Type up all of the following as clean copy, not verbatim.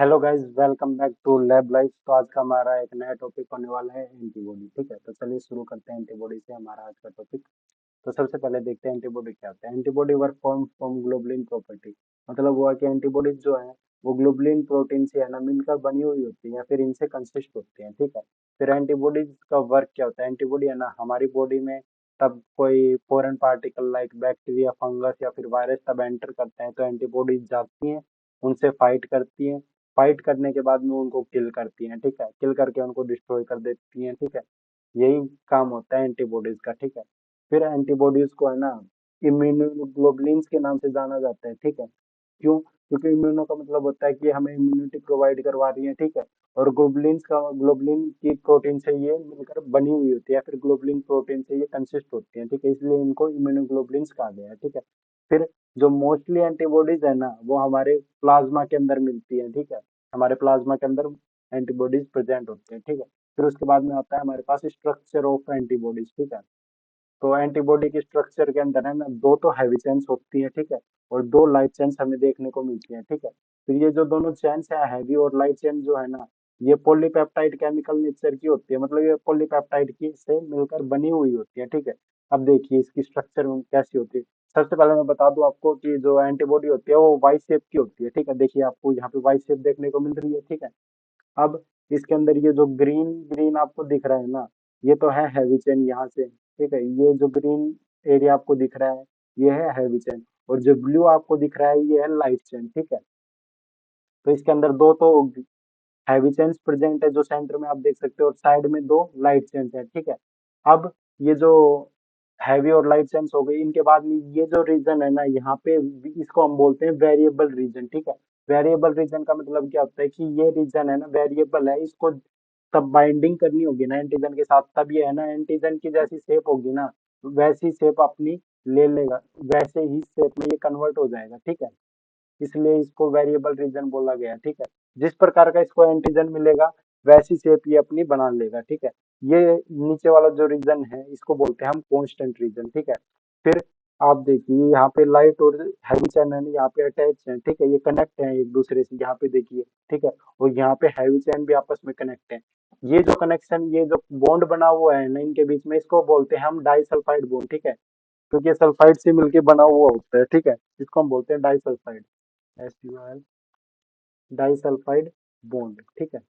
Hello guys, welcome back to lab life. तो आज का हमारा एक नया टॉपिक होने वाला है एंटीबॉडी। ठीक है, तो चलिए शुरू करते हैं एंटीबॉडी से हमारा आज का टॉपिक। तो सबसे पहले देखते हैं एंटीबॉडी क्या होता है। Antibody work from globulin property. मतलब हुआ कि एंटीबॉडीज जो है वो ग्लोबुलिन प्रोटीन से है ना मिलकर बनी हुई होती है या फिर इनसे कंसिस्ट होती है। ठीक है, फिर एंटीबॉडीज का वर्क क्या होता है। एंटीबॉडी है ना हमारी बॉडी में तब कोई foreign particle like bacteria, fungus या फिर वायरस तब एंटर करते हैं तो एंटीबॉडीज जाती हैं, उनसे फाइट करती हैं। फाइट करने के बाद में उनको किल करती हैं। ठीक है, किल करके उनको डिस्ट्रॉय कर देती हैं। ठीक है, यही काम होता है एंटीबॉडीज का। ठीक है, फिर एंटीबॉडीज को है ना इम्यूनोग्लोबुलिन्स के नाम से जाना जाता है। ठीक है, क्यों? क्योंकि इम्यूनो का मतलब होता है कि हमें इम्यूनिटी प्रोवाइड करवा रही है। ठीक है, और ग्लोबुलिन्स का ग्लोबुलिन की प्रोटीन से ये मिलकर बनी हुई होती है, फिर ग्लोबुलिन प्रोटीन से ये कंसिस्ट होती है। ठीक है, इसलिए इनको इम्यूनोग्लोबुलिन्स कहा गया है। ठीक है, फिर जो मोस्टली एंटीबॉडीज है ना वो हमारे प्लाज्मा के अंदर मिलती है। ठीक है, हमारे प्लाज्मा के अंदर एंटीबॉडीज प्रेजेंट होते हैं। ठीक है, फिर उसके बाद में आता है हमारे पास स्ट्रक्चर ऑफ एंटीबॉडीज। ठीक है, तो एंटीबॉडी के स्ट्रक्चर के अंदर है ना दो तो हैवी चेन्स होती है। ठीक है, और दो लाइट चेन्स हमें देखने को मिलती है। ठीक है, फिर ये जो दोनों चेन्स है हैवी और लाइट चेन जो है ना ये पॉलीपेप्टाइड केमिकल नेचर की होती है। मतलब ये पॉलीपेप्टाइड की से मिलकर बनी हुई होती है। ठीक है, अब देखिए इसकी स्ट्रक्चर कैसी होती है। सबसे पहले मैं बता दूं आपको कि जो एंटीबॉडी होती है वो वाई शेप की होती है। ठीक है, देखिए आपको यहाँ पे वाई शेप देखने को मिल रही है। ठीक है, अब इसके अंदर ये जो ग्रीन ग्रीन आपको दिख रहा है ना ये तो है हैवी चेन यहाँ से। ठीक है, ये जो ग्रीन एरिया आपको दिख रहा है ये है हैवी चेन, और जो ब्लू आपको दिख रहा है ये है लाइट चेन। ठीक है, तो इसके अंदर दो तो हैवी चेन्स प्रेजेंट है जो सेंटर में आप देख सकते हो, और साइड में दो लाइट चेन्स है। ठीक है, अब ये जो हैवी और लाइट चेन्स हो गई इनके बाद में ये जो रीजन है ना यहाँ पे इसको हम बोलते हैं वेरिएबल रीजन। ठीक है, वेरिएबल रीजन का मतलब क्या होता है कि ये रीजन है ना वेरिएबल है, इसको तब बाइंडिंग करनी होगी ना एंटीजन के साथ, तब ये है ना एंटीजन की जैसी शेप होगी ना वैसी शेप अपनी ले लेगा, वैसे ही शेप में ये कन्वर्ट हो जाएगा। ठीक है, इसलिए इसको वेरिएबल रीजन बोला गया है। ठीक है, जिस प्रकार का इसको एंटीजन मिलेगा वैसी शेप ये अपनी बना लेगा। ठीक है, ये नीचे वाला जो रीजन है इसको बोलते हैं हम कांस्टेंट रीजन। ठीक है, फिर आप देखिए यहाँ पे लाइट और हैवी चैन है यहाँ पे अटैच है। ठीक है, ये कनेक्ट है एक दूसरे से, यहाँ पे देखिए। ठीक है, और यहाँ पे हैवी चैन भी आपस में कनेक्ट है। ये जो कनेक्शन, ये जो बॉन्ड बना हुआ है ना इनके बीच में, इसको बोलते हैं हम डाइसल्फाइड बॉन्ड। ठीक है, क्योंकि ये सल्फाइड से मिलके बना हुआ होता है। ठीक है, इसको हम बोलते हैं डाइसल्फाइड, SUL, डाइसल्फाइड बॉन्ड। ठीक है,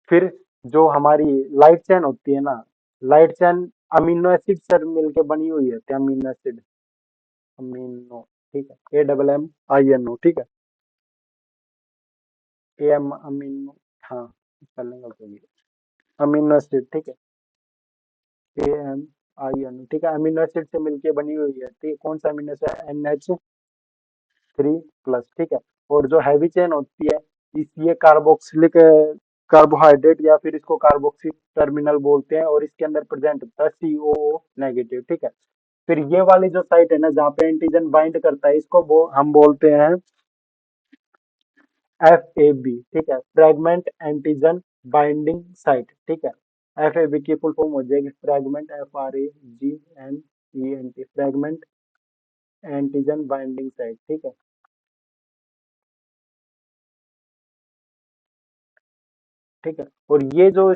फिर जो हमारी लाइट चेन होती है ना, लाइट चेन अमीनो एसिड से मिलके बनी हुई है, अमीनो एसिड, अमीनो। ठीक है, AMMINO। ठीक है, AM अमीनो, हाँ स्पेलिंग गलत होगी, अमीनो एसिड। ठीक है, AMINO। ठीक है, अमीनो एसिड से मिलके बनी हुई है। ठीक है, कौन सा अमीनो एसिड? NH3+। ठीक है, और जो हैवी चेन होती है इस ये कार्बोक्सिलिक कार्बोहाइड्रेट या फिर इसको कार्बोक्सी टर्मिनल बोलते हैं, और इसके अंदर प्रेजेंट होता है COO नेगेटिव। ठीक है, फिर ये वाली जो साइट है ना जहाँ पे एंटीजन बाइंड करता है इसको हम बोलते हैं FAB। ठीक है, फ्रेगमेंट एंटीजन बाइंडिंग साइट। ठीक है, FAB की फुल फॉर्म हो जाएगी fragment, FRAGMENT, fragment antigen binding site. ठीक है, ठीक है, और ये जो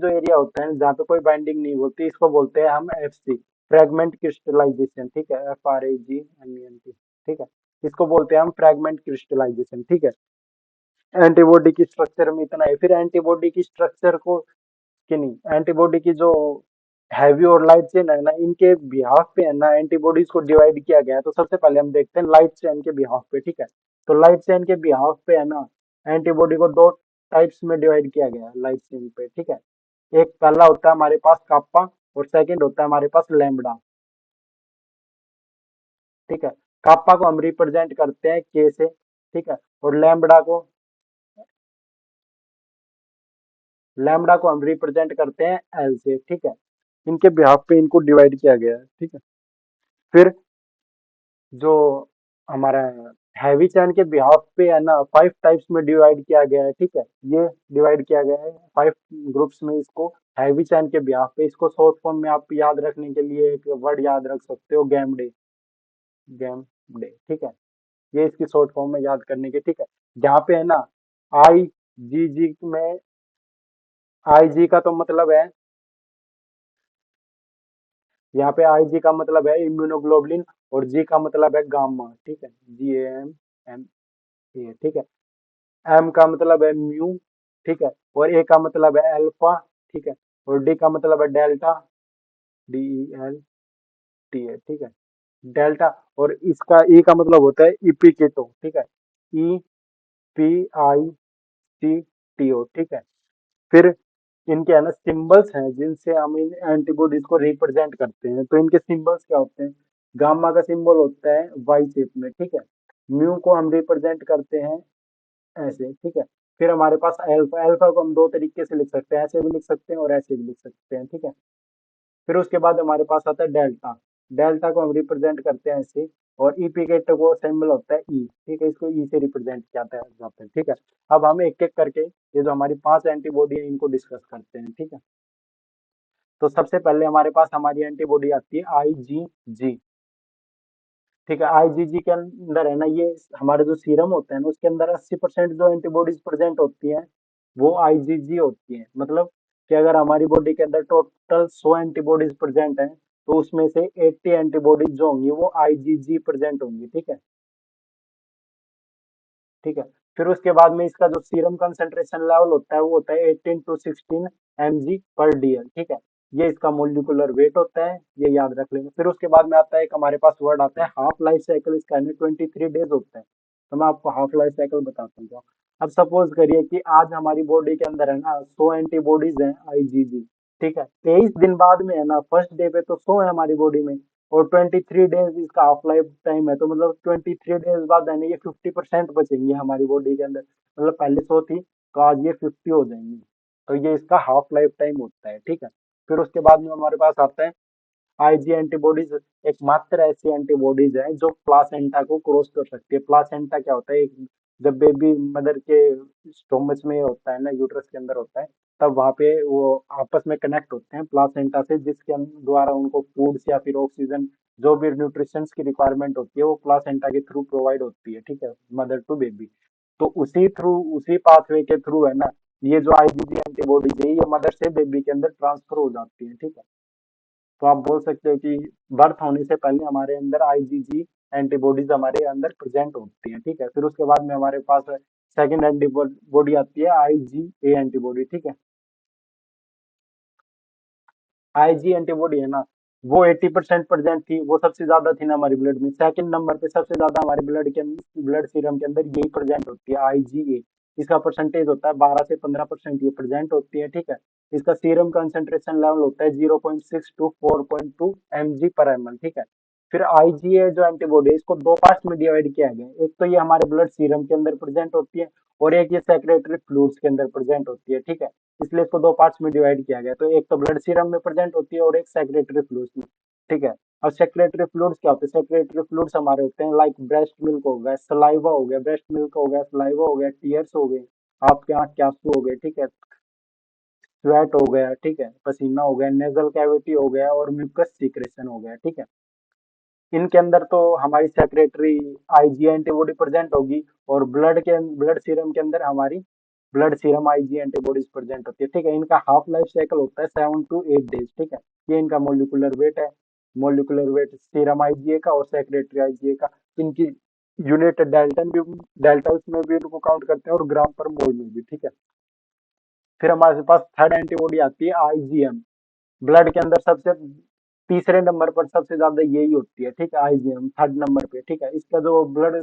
एरिया होता है जहाँ पे कोई बाइंडिंग नहीं होती इसको बोलते हैं हम FC, फ्रेगमेंट क्रिस्टलाइजेशन। ठीक है, FRAGMENT। ठीक है, इसको बोलते हैं हम फ्रेगमेंट क्रिस्टलाइजेशन। ठीक है, एंटीबॉडी की स्ट्रक्चर में इतना है। फिर एंटीबॉडी की स्ट्रक्चर को कि नहीं, एंटीबॉडी की जो हैवी और लाइट चेन है ना इनके बिहाफ पे है ना एंटीबॉडीज को डिवाइड किया गया है। तो सबसे पहले हम देखते हैं लाइट चेन के बिहाफ पे। ठीक है, तो लाइट चेन के बिहाफ पे है ना एंटीबॉडी को दो टाइप्स में डिवाइड किया गया है लाइट चेन पे। ठीक है, एक पहला होता है हमारे पास काप्पा, और सेकंड होता है हमारे पास लैम्बडा। ठीक है, काप्पा को हम रिप्रेजेंट करते हैं K से। ठीक है, और लैम्बडा को हम रिप्रेजेंट करते हैं L से। ठीक है, इनके बिहाफ पे इनको डिवाइड किया गया है। ठीक है, फिर जो हमारा हैवी चैन के बिहाफ पे है ना 5 टाइप्स में डिवाइड किया गया है। ठीक है, ये डिवाइड किया गया है 5 ग्रुप्स में इसको। हैवी चैन के बिहाफ पे इसको शॉर्ट फॉर्म में आप याद रखने के लिए एक वर्ड याद रख सकते हो, गैम डे, गैम डे। ठीक है, ये इसकी शॉर्ट फॉर्म में याद करने की, ठीक है। यहाँ पे है ना आई जी में, आई जी का तो मतलब है, यहाँ पे आई जी का मतलब है इम्यूनोग्लोबुलिन, और जी का मतलब है गामा, ठीक है, GAMMA, ठीक है। एम का मतलब है म्यू, ठीक है, और ए का मतलब है अल्फा, ठीक है, और डी का मतलब है डेल्टा, DELTA, ठीक है, डेल्टा। और इसका ई का मतलब होता है इपिकेटो, ठीक है, EPICTO, ठीक है। फिर इनके है ना सिंबल्स हैं जिनसे हम इन एंटीबॉडीज को रिप्रेजेंट करते हैं, तो इनके सिंबल्स क्या होते हैं? गामा का सिंबल होता है वाई शेप में, ठीक है। म्यू को हम रिप्रेजेंट करते हैं ऐसे, ठीक है। फिर हमारे पास अल्फा, अल्फा को हम दो तरीके से लिख सकते हैं, ऐसे भी लिख सकते हैं और ऐसे भी लिख सकते हैं, ठीक है। फिर उसके बाद हमारे पास आता है डेल्टा, डेल्टा को हम रिप्रेजेंट करते हैं ऐसे, और इपिकेट को सिंबल होता है ई, ठीक है, इसको ई से रिप्रेजेंट किया जाता है, ठीक है। अब हम एक एक करके ये जो हमारी 5 एंटीबॉडी है इनको डिस्कस करते हैं, ठीक है। तो सबसे पहले हमारे पास हमारी एंटीबॉडी आती है IgG, ठीक है। IgG के अंदर है ना, ये हमारे जो सीरम होते हैं ना उसके अंदर 80% जो एंटीबॉडीज प्रेजेंट होती हैं वो IgG होती हैं। मतलब कि अगर हमारी बॉडी के अंदर टोटल 100 एंटीबॉडीज प्रेजेंट हैं, तो उसमें से 80 एंटीबॉडीज जो होंगी वो IgG प्रेजेंट होंगी, ठीक है, ठीक है। फिर उसके बाद में इसका जो सीरम कंसंट्रेशन लेवल होता है वो होता है 18 to 16 mg/dl, ठीक है। ये इसका मोलिकुलर वेट होता है, ये याद रख लेंगे। फिर उसके बाद में आता है एक हमारे पास वर्ड आता है हाफ लाइफ साइकिल, इसका है 23 डेज होता है। तो मैं आपको हाफ लाइफ साइकिल बताता हूँ। अब सपोज करिए कि आज हमारी बॉडी के अंदर है ना 100 एंटीबॉडीज हैं IgG, ठीक है। 23 दिन बाद में है ना फर्स्ट डे पे तो 100 है हमारी बॉडी में, और 23 डेज इसका हाफ लाइफ टाइम है, तो मतलब 23 डेज बाद है ना ये 50% बचेंगे हमारी बॉडी के अंदर। मतलब पहले 100 थी तो आज ये 50 हो जाएंगी। तो ये इसका हाफ लाइफ टाइम होता है, ठीक है। फिर उसके बाद में हमारे पास आता है IG एंटीबॉडीज, एकमात्र ऐसी एंटीबॉडीज है जो प्लासेंटा को क्रॉस कर सकती है। प्लासेंटा क्या होता है? एक जब बेबी मदर के स्टोमच में होता है ना, यूट्रस के अंदर होता है, तब वहां पे वो आपस में कनेक्ट होते हैं प्लासेंटा से, जिसके द्वारा उनको फूड्स या फिर ऑक्सीजन, जो भी न्यूट्रिशन की रिक्वायरमेंट होती है वो प्लासेंटा के थ्रू प्रोवाइड होती है, ठीक है, मदर टू बेबी। तो उसी थ्रू, उसी पाथवे के थ्रू है ना ये जो IgG एंटीबॉडीज है ये मदर से बेबी के अंदर ट्रांसफर हो जाती है, ठीक है। तो आप बोल सकते हो कि बर्थ होने से पहले हमारे अंदर IgG एंटीबॉडीज हमारे अंदर प्रेजेंट होती हैं, ठीक है। फिर उसके बाद में हमारे पास सेकंड एंटीबॉडी आती है IgA एंटीबॉडी, ठीक है। IG एंटीबॉडी है ना वो 80% प्रेजेंट थी, वो सबसे ज्यादा थी ना हमारी ब्लड में। सेकंड नंबर पे सबसे ज्यादा हमारे ब्लड सीरम के अंदर यही प्रेजेंट होती है IgA। इसका परसेंटेज होता है 12 से 15%, ये प्रेजेंट होती है, ठीक है। इसका सीरम कंसंट्रेशन लेवल होता है 0.6 to 4.2 mg/ml, ठीक है। फिर IgA जो एंटीबॉडी है इसको दो पार्ट में डिवाइड किया गया है। एक तो ये हमारे ब्लड सीरम के अंदर प्रेजेंट होती है, और एक ये सेक्रेटरी फ्लूइड्स के अंदर प्रेजेंट होती है, ठीक है। इसलिए इसको दो पार्ट्स में डिवाइड किया गया है। तो एक तो ब्लड सीरम में प्रेजेंट होती है और एक सेक्रेटरी फ्लूइड्स में, ठीक है। अब सेक्रेटरी फ्लूइड्स क्या होते हैं? सेक्रेटरी फ्लूइड्स हमारे होते हैं लाइक ब्रेस्ट मिल्क हो गया, सलाइवा हो गया, ब्रेस्ट मिल्क हो गया, सलाइवा हो गया, टीयर्स हो गए, आपके आंख के आंसू हो गए, ठीक है, स्वेट हो गया, ठीक है, पसीना हो गया, नेजल कैविटी हो गया, और म्यूकस सीक्रेशन हो गया, ठीक है। इनके अंदर तो हमारी सेक्रेटरी IG एंटीबॉडी प्रेजेंट होगी, और ब्लड सीरम के अंदर हमारी blood serum IG antibodies present होती है, ठीक है। इनका हाफ लाइफ साइकिल होता है 7 to 8 डेज, ठीक है। ये इनका मोलिकुलर वेट है, मोलिकुलर वेट सीरम IgA का और सेक्रेटरी IgA का। इनकी यूनिट डेल्टा में भी इनको काउंट करते हैं, और ग्राम पर मोल में भी, ठीक है। फिर हमारे पास थर्ड एंटीबॉडी आती है IgM। ब्लड के अंदर सबसे तीसरे नंबर पर सबसे ज्यादा यही होती है, ठीक है, IgM थर्ड नंबर पे, ठीक है। इसका जो ब्लड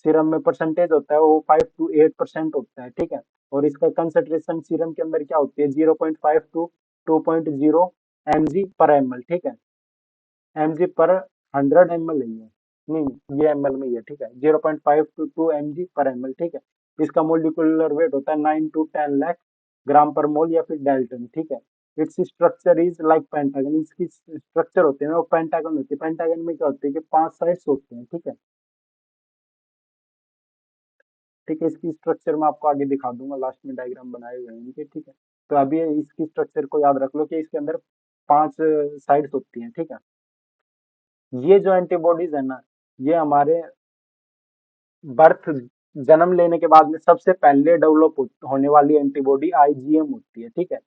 सीरम में परसेंटेज होता है वो 5 to 8% होता है, ठीक है। और इसका कंसंट्रेशन सीरम के अंदर क्या होती है? 0.5 to 2.0 mg/ml, ठीक है। mg/100 ml नहीं है, नहीं, ये ml में ही है, ठीक है, 0.5 to 2 mg/ml, ठीक है। इसका मोलिकुलर वेट होता है 9 to 10 लाख ग्राम पर मोल या फिर डाल्टन, ठीक है। Its structure is like pentagon, इसकी स्ट्रक्चर होते हैं वो पेंटागन होती है। पेंटागन में क्या होती है कि 5 साइड्स होते हैं, ठीक है, ठीक है। इसकी स्ट्रक्चर मैं आपको आगे दिखा दूंगा, लास्ट में डायग्राम बनाए हुए हैं इनके, ठीक है। तो अभी इसकी स्ट्रक्चर को याद रख लो कि इसके अंदर 5 साइड्स होती हैं, ठीक है। ये जो एंटीबॉडीज है ना ये हमारे बर्थ जन्म लेने के बाद में सबसे पहले डेवलप होने वाली एंटीबॉडी आईजीएम होती है, ठीक है।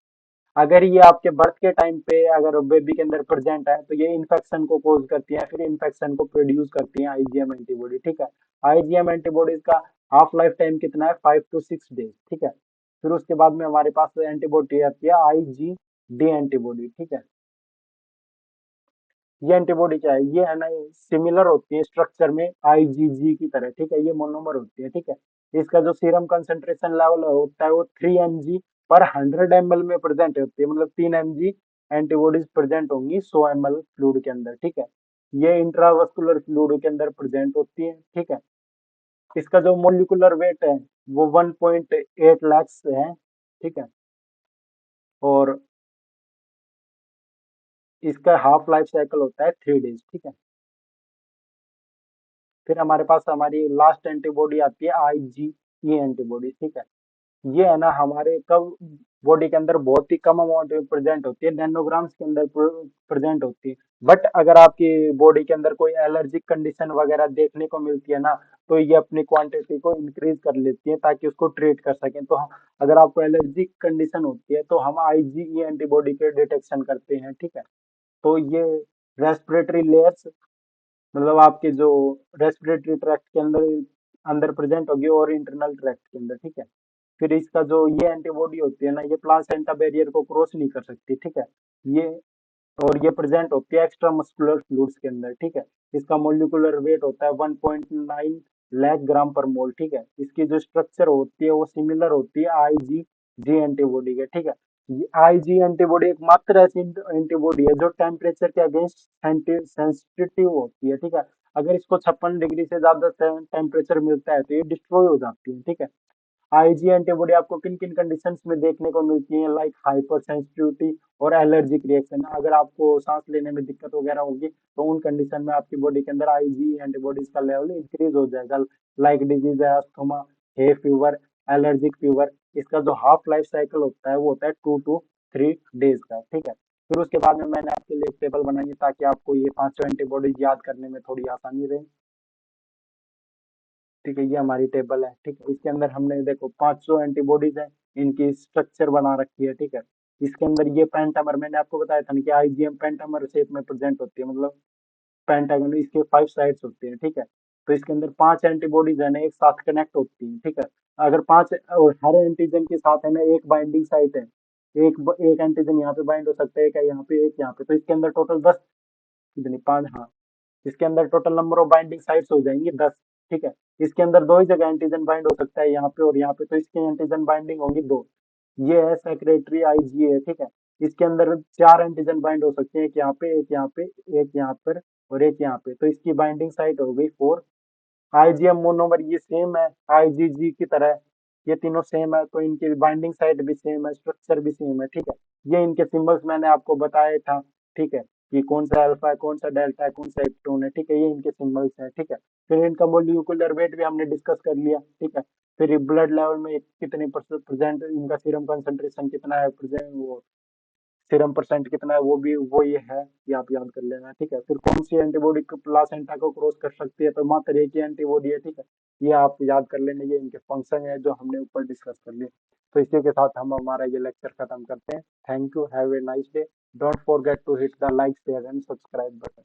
अगर ये आपके बर्थ के टाइम पे अगर बेबी के अंदर प्रेजेंट है तो ये इन्फेक्शन को कोज करती है, फिर इन्फेक्शन को प्रोड्यूस करती है आईजीएम एंटीबॉडी, ठीक है। आईजीएम एंटीबॉडीज का हाफ लाइफ टाइम कितना है, 5 to 6 डेज, ठीक है। फिर उसके बाद में हमारे पास एंटीबॉडी आती है आईजीडी एंटीबॉडी, ठीक है। ये एंटीबॉडी क्या है, ये है ना सिमिलर होती है स्ट्रक्चर में आईजीजी की तरह, ठीक है। ये मोनोमर होती है, ठीक है। इसका जो सीरम कंसंट्रेशन लेवल होता है वो 3 mg पर 100 ml में प्रेजेंट होती है, मतलब 3 mg एंटीबॉडीज प्रेजेंट होंगी 100 ml फ्लूइड के अंदर, ठीक है। ये इंट्रावस्कुलर फ्लूइड के अंदर प्रेजेंट होती है, ठीक है। इसका जो मोलिकुलर वेट है वो 1.8 लैक्स है, ठीक है। और इसका हाफ लाइफ साइकिल होता है 3 डेज, ठीक है। फिर हमारे पास हमारी लास्ट एंटीबॉडी आती है आईजीई एंटीबॉडी, ठीक है। ये है ना हमारे कब बॉडी के अंदर बहुत ही कम अमाउंट में प्रेजेंट होती है, नैनोग्राम्स के अंदर प्रेजेंट होती है। बट अगर आपकी बॉडी के अंदर कोई एलर्जिक कंडीशन वगैरह देखने को मिलती है ना, तो ये अपनी क्वांटिटी को इंक्रीज कर लेती है ताकि उसको ट्रीट कर सकें। तो अगर आपको एलर्जिक कंडीशन होती है तो हम आईजीई एंटीबॉडी के डिटेक्शन करते हैं, ठीक है। तो ये रेस्पिरेटरी लेयर्स, मतलब आपके जो रेस्पिरेटरी ट्रैक्ट के अंदर अंदर प्रेजेंट होगी और इंटरनल ट्रैक्ट के अंदर, ठीक है। फिर इसका जो ये एंटीबॉडी होती है ना, ये प्लासेंटा बैरियर को क्रॉस नहीं कर सकती, ठीक है। ये और ये प्रेजेंट होती है एक्स्ट्रा मस्कुलर फ्लूइड्स के अंदर, ठीक है। इसका मोलिकुलर वेट होता है 1.9 लाख ग्राम पर मोल, ठीक है। इसकी जो स्ट्रक्चर होती है वो सिमिलर होती है आईजी जी एंटीबॉडी के, ठीक है। ये आईजी एंटीबॉडी एकमात्र ऐसी एंटीबॉडी है जो टेम्परेचर के अगेंस्ट सेंसिटिव होती है, ठीक है। अगर इसको 56 डिग्री से ज्यादा टेम्परेचर मिलता है तो ये डिस्ट्रॉय हो जाती है, ठीक है। आईजी एंटीबॉडी आपको किन किन कंडीशंस में देखने को मिलती है, लाइक हाइपर सेंसिटिविटी और एलर्जिक रिएक्शन। अगर आपको सांस लेने में दिक्कत वगैरह होगी तो उन कंडीशन में आपकी बॉडी के अंदर आईजी एंटीबॉडीज का लेवल इंक्रीज हो जाएगा, लाइक डिजीज है asthma, hay fever, allergic fever. इसका जो हाफ लाइफ साइकिल होता है वो होता है 2 to 3 डेज का, ठीक है। फिर उसके बाद में मैंने आपके लिए एक टेबल बनाई है ताकि आपको ये पांचों एंटीबॉडीज याद करने में थोड़ी आसानी रहे, ठीक है। ये हमारी टेबल है, ठीक है। इसके अंदर हमने देखो 500 एंटीबॉडीज है, इनकी स्ट्रक्चर बना रखी है, ठीक है। इसके अंदर ये पेंटामर मैंने आपको बताया था ना कि आईजीएम पेंटामर शेप में प्रेजेंट होती है, मतलब पेंटागन, इसके 5 साइड्स होते हैं, ठीक है। तो इसके अंदर 5 एंटीबॉडीज है ना एक साथ कनेक्ट होती हैं, ठीक है। अगर पांच और हर एंटीजन के साथ है ना एक बाइंडिंग साइट है, एक एंटीजन यहाँ पे बाइंड हो सकता है, एक है यहाँ पे, एक यहाँ पे, तो इसके अंदर टोटल 10, कितनी, 5, हाँ। इसके अंदर total number of binding sites हो जाएंगी 10, ठीक है। इसके अंदर दो ही जगह एंटीजन बाइंड हो सकता है, यहाँ पे और यहाँ पे, तो इसकी एंटीजन बाइंडिंग होंगी 2। ये है सेक्रेटरी आईजीए, ठीक है। इसके अंदर 4 एंटीजन बाइंड हो सकते हैं, एक यहाँ पे, एक यहाँ पे, एक यहाँ पर और एक यहाँ पे, तो इसकी बाइंडिंग साइट हो गई 4। आईजीएम मोनोमर ये सेम है आईजीजी की तरह, ये तीनों सेम है, तो इनकी बाइंडिंग साइट भी सेम है, स्ट्रक्चर भी सेम है, ठीक है। ये इनके सिंबल्स मैंने आपको बताया था, ठीक है, कि कौन सा अल्फा है, कौन सा डेल्टा है, कौन सा एप्टोन है, ठीक है। ये इनके सिंबल्स है, ठीक है। फिर इनका मोलिकुलर वेट भी हमने डिस्कस कर लिया, ठीक है। फिर ब्लड लेवल में कितने प्रेजेंट इनका सीरम कंसंट्रेशन कितना है, प्रेजेंट वो सीरम परसेंट कितना है, वो भी वो ये है, ये आप याद कर लेना, ठीक है। फिर कौन सी एंटीबॉडी प्लासेंटा को क्रॉस कर सकती है, तो मात्र एक ही एंटीबॉडी है, ठीक है। ये आप याद कर लेना, ये इनके फंक्शन है जो हमने ऊपर डिस्कस कर लिए। तो इसी के साथ हम हमारा ये लेक्चर खत्म करते हैं। Thank you, have a nice day. Don't forget to hit the like share and subscribe button.